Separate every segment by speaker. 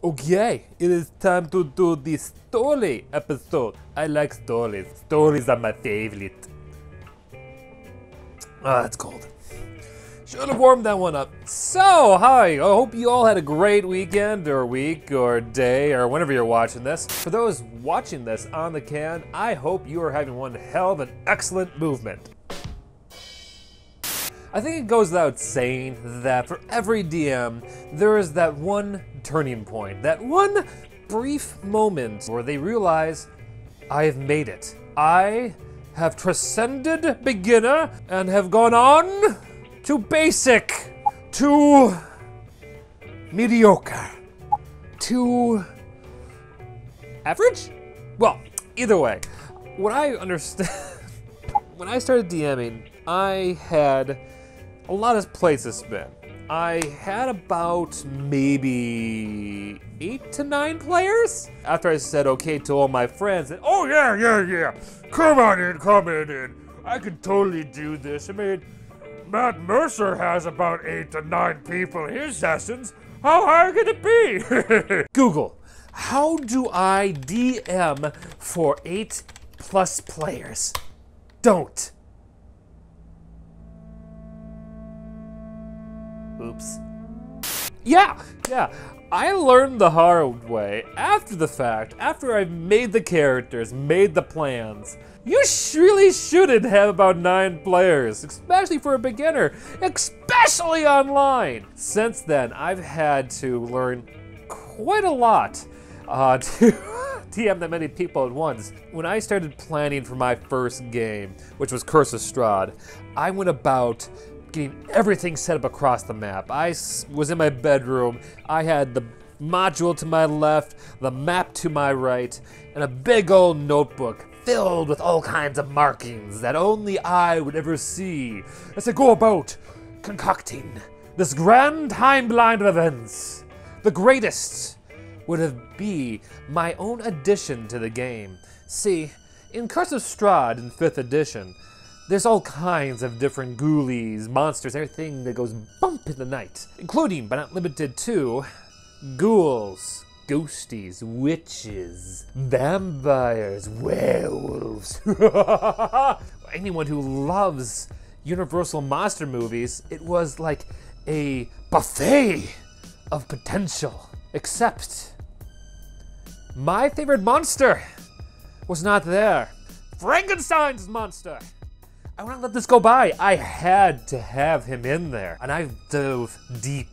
Speaker 1: Okay, it is time to do the story episode. I like stories. Stories are my favorite. Ah, it's cold. Should have warmed that one up. So, hi, I hope you all had a great weekend or week or day or whenever you're watching this. For those watching this on the can, I hope you are having one hell of an excellent movement. I think it goes without saying that for every DM, there is that one turning point, that one brief moment where they realize, I have made it. I have transcended beginner and have gone on to basic, to mediocre, to average? Well, either way, what I understand, when I started DMing, I had a lot of places to spin. I had about maybe 8 to 9 players. After I said okay to all my friends, and oh yeah, come on in. I could totally do this. I mean, Matt Mercer has about 8 to 9 people in his sessions. How hard could it be? Google, how do I DM for 8+ players? Don't. Oops. Yeah. I learned the hard way after the fact, after I made the characters, made the plans. You really shouldn't have about 9 players, especially for a beginner, especially online. Since then, I've had to learn quite a lot to DM that many people at once. When I started planning for my first game, which was Curse of Strahd, I went about getting everything set up across the map. I was in my bedroom, I had the module to my left, the map to my right, and a big old notebook filled with all kinds of markings that only I would ever see as I go about concocting this grand timeline of events. The greatest would have been my own addition to the game. See, in Curse of Strahd in 5th edition, there's all kinds of different ghoulies, monsters, everything that goes bump in the night, including, but not limited to, ghouls, ghosties, witches, vampires, werewolves. Anyone who loves Universal monster movies, it was like a buffet of potential. Except, my favorite monster was not there. Frankenstein's monster! I wouldn't let this go by. I had to have him in there. And I dove deep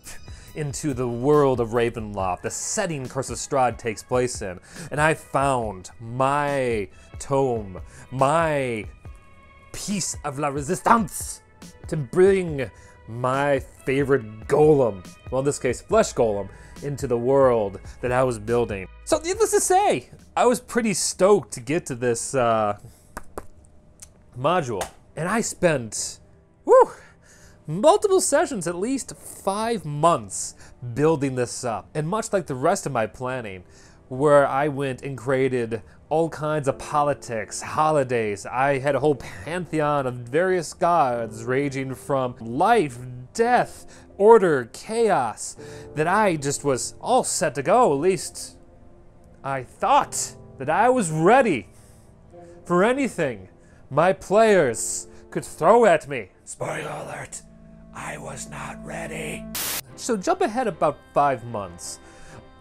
Speaker 1: into the world of Ravenloft, the setting Curse of Strahd takes place in. And I found my tome, my piece of la resistance to bring my favorite golem, well in this case flesh golem, into the world that I was building. So needless to say, I was pretty stoked to get to this module. And I spent, multiple sessions, at least 5 months building this up. And much like the rest of my planning, where I went and created all kinds of politics, holidays, I had a whole pantheon of various gods ranging from life, death, order, chaos, that I just was all set to go. At least I thought that I was ready for anything my players could throw at me. Spoiler alert, I was not ready. So jump ahead about 5 months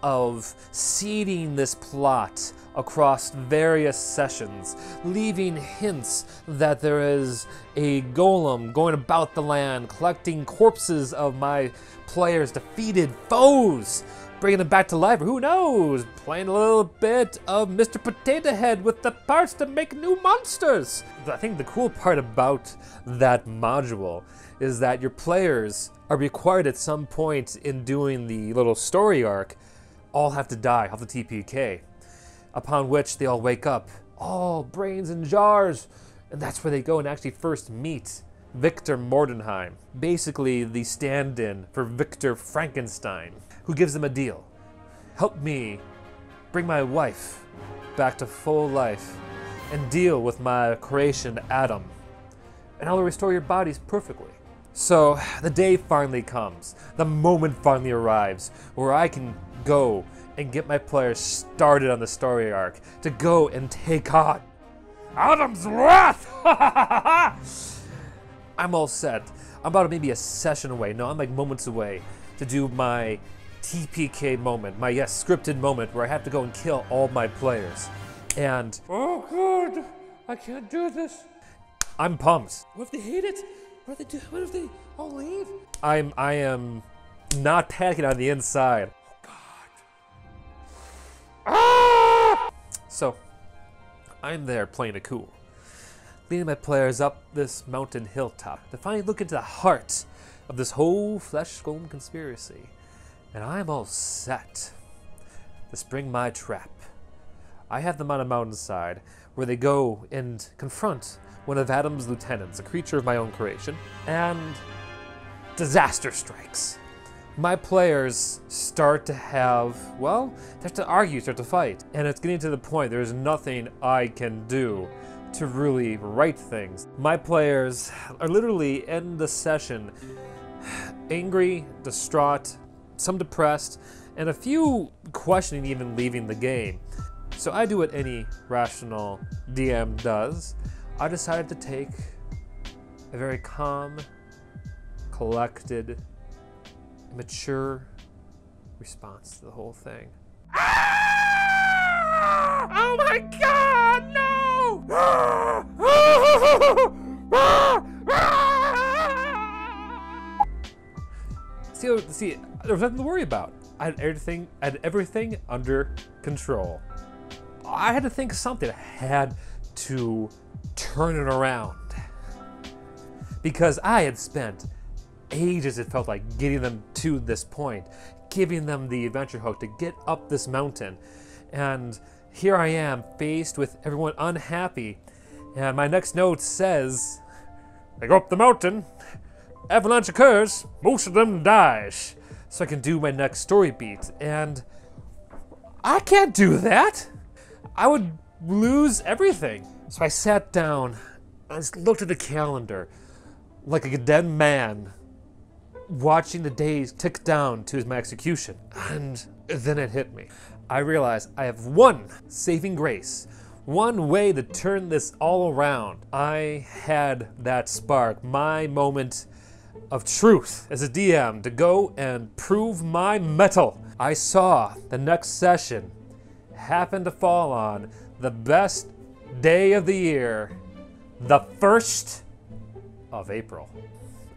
Speaker 1: of seeding this plot across various sessions, leaving hints that there is a golem going about the land, collecting corpses of my players' defeated foes, bringing them back to life, or who knows, playing a little bit of Mr. Potato Head with the parts to make new monsters. I think the cool part about that module is that your players are required at some point in doing the little story arc, all have to die, have the TPK, upon which they all wake up, all brains in jars, and that's where they go and actually first meet Victor Mordenheim, basically the stand-in for Victor Frankenstein, who gives them a deal. Help me bring my wife back to full life and deal with my creation, Adam, and I'll restore your bodies perfectly. So the day finally comes, the moment finally arrives, where I can go and get my players started on the story arc to go and take on Adam's wrath. I'm all set. I'm about maybe a session away. No, I'm like moments away to do my TPK moment, my scripted moment where I have to go and kill all my players. And oh god, I can't do this. I'm pumped. What if they hate it? What if they do? What if they all leave? I am not panicking on the inside. Oh god. Ah! So I'm there playing it cool, leading my players up this mountain hilltop to finally look into the heart of this whole flesh golem conspiracy. And I'm all set to spring my trap. I have them on a mountainside where they go and confront one of Adam's lieutenants, a creature of my own creation, and disaster strikes. My players start to have, well, they have to argue, start to fight, and it's getting to the point there's nothing I can do to really right things. My players are literally in the session angry, distraught, some depressed, and a few questioning even leaving the game. So I do what any rational DM does. I decided to take a very calm, collected, mature response to the whole thing. Ah! Oh my god, no! See, there was nothing to worry about. I had everything under control. I had to think of something. I had to turn it around. Because I had spent ages, it felt like, getting them to this point, giving them the adventure hook to get up this mountain. And here I am, faced with everyone unhappy. And my next note says, they go up the mountain, avalanche occurs, most of them dies. So I can do my next story beat. And I can't do that. I would lose everything. So I sat down, I just looked at the calendar like a dead man, watching the days tick down to my execution. And then it hit me. I realized I have one saving grace, one way to turn this all around. I had that spark, my moment of truth as a DM to go and prove my mettle. I saw the next session happen to fall on the best day of the year, the 1st of April.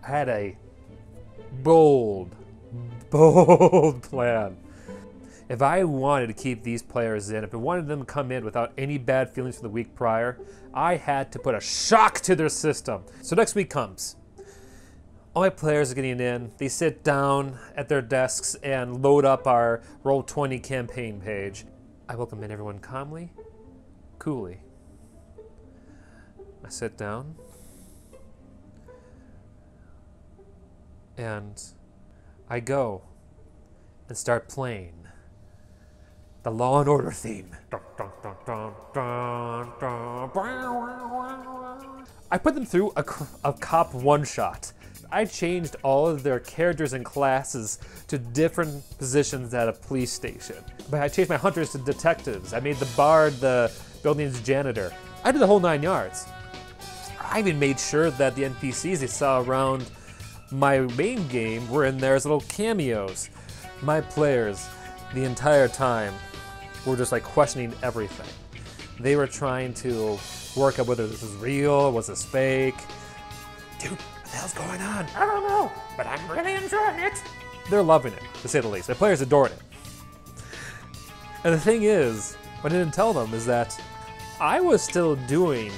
Speaker 1: I had a bold plan. If I wanted to keep these players in, if I wanted them to come in without any bad feelings from the week prior, I had to put a shock to their system. So next week comes. All my players are getting in. They sit down at their desks and load up our Roll20 campaign page. I welcome in everyone calmly, coolly. I sit down and I go and start playing the Law and Order theme. I put them through a cop one-shot. I changed all of their characters and classes to different positions at a police station. But I changed my hunters to detectives. I made the bard the building's janitor. I did the whole 9 yards. I even made sure that the NPCs they saw around my main game were in there as little cameos. My players, the entire time, were just like questioning everything. They were trying to work out whether this was real, was this fake. Dude, what the hell's going on? I don't know, but I'm really enjoying it. They're loving it, to say the least. My players adored it. And the thing is, what I didn't tell them is that I was still doing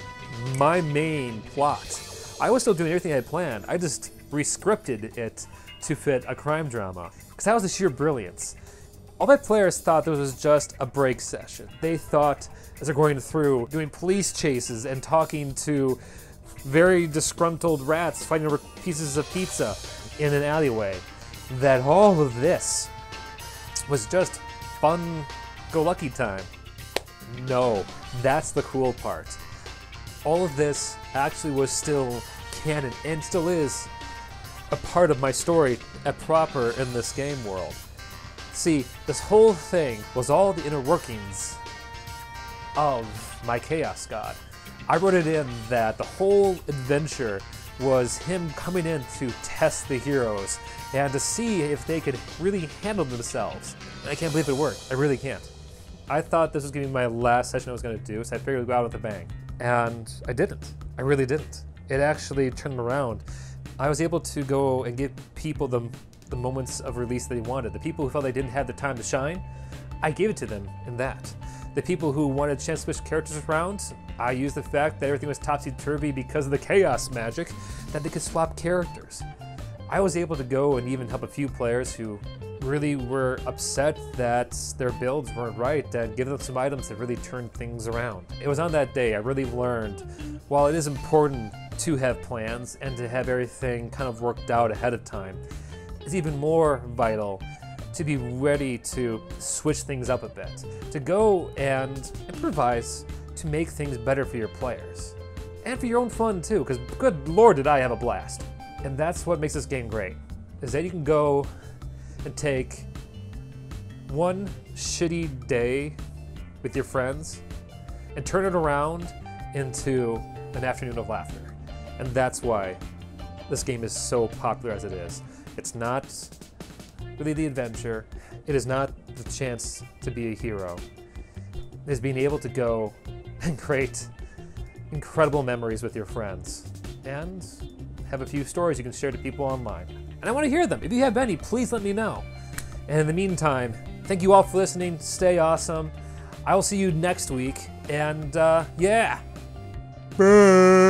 Speaker 1: my main plot. I was still doing everything I had planned. I just re-scripted it to fit a crime drama. Because that was the sheer brilliance. All my players thought this was just a break session. They thought, as they're going through, doing police chases and talking to very disgruntled rats fighting over pieces of pizza in an alleyway, that all of this was just fun-go-lucky time. No, that's the cool part. All of this actually was still canon and still is a part of my story at proper in this game world. See, this whole thing was all the inner workings of my Chaos God. I wrote it in that the whole adventure was him coming in to test the heroes and to see if they could really handle themselves. And I can't believe it worked. I really can't. I thought this was going to be my last session I was going to do, so I figured I'd go out with a bang. And I didn't. I really didn't. It actually turned around. I was able to go and give people the moments of release they wanted. The people who felt they didn't have the time to shine, I gave it to them in that. The people who wanted a chance to switch characters around, I used the fact that everything was topsy-turvy because of the chaos magic, that they could swap characters. I was able to go and even help a few players who really were upset that their builds weren't right and give them some items that really turned things around. It was on that day I really learned, while it is important to have plans and to have everything kind of worked out ahead of time, it's even more vital to be ready to switch things up a bit, to go and improvise to make things better for your players. And for your own fun too, because good lord did I have a blast. And that's what makes this game great, is that you can go and take one shitty day with your friends and turn it around into an afternoon of laughter. And that's why this game is so popular as it is. It's not really the adventure. It is not the chance to be a hero. It is being able to go and create incredible memories with your friends and have a few stories you can share to people online. And I want to hear them. If you have any, please let me know. And in the meantime, thank you all for listening. Stay awesome. I will see you next week. And yeah. Bye.